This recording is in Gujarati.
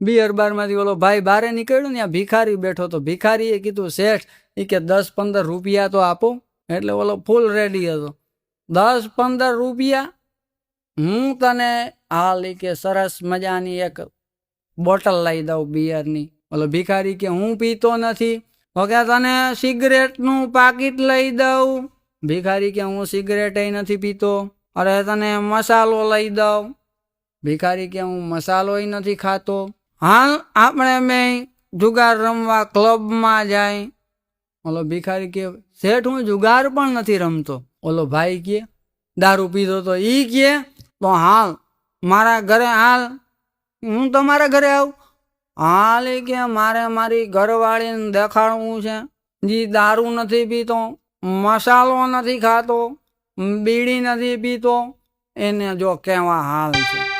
બિયર બારમાંથી ઓલો ભાઈ બારે નીકળ્યો ને, આ ભિખારી બેઠો તો ભિખારીએ કીધું શેઠ એ કે 10-15 રૂપિયા તો આપો. એટલે ઓલો ફૂલ રેડી હતો. 10-15 રૂપિયા? હું તને હાલ કે સરસ મજાની એક બોટલ લઈ દઉં બિયરની. ઓલો ભિખારી કે હું પીતો નથી. તો કે તને સિગરેટનું પાકીટ લઈ દઉં. ભિખારી કે હું સિગરેટ નથી પીતો. અરે તને મસાલો લઈ દઉં. ભિખારી કે હું મસાલોય નથી ખાતો. હાલ આપણે મેં જુગાર રમવા ક્લબમાં જાય. ઓલો ભિખારી કે શેઠ હું જુગાર પણ નથી રમતો. ઓલો ભાઈ કે દારૂ પીધો તો ઈ કે તો હાલ મારા ઘરે હાલ, હું તમારા ઘરે આવું. હાલ કે મારે મારી ઘરવાળીને દેખાડવું છે. જી દારૂ નથી પીતો, મસાલો નથી ખાતો, બીડી નથી પીતો, એને જો કેવા હાલ છે.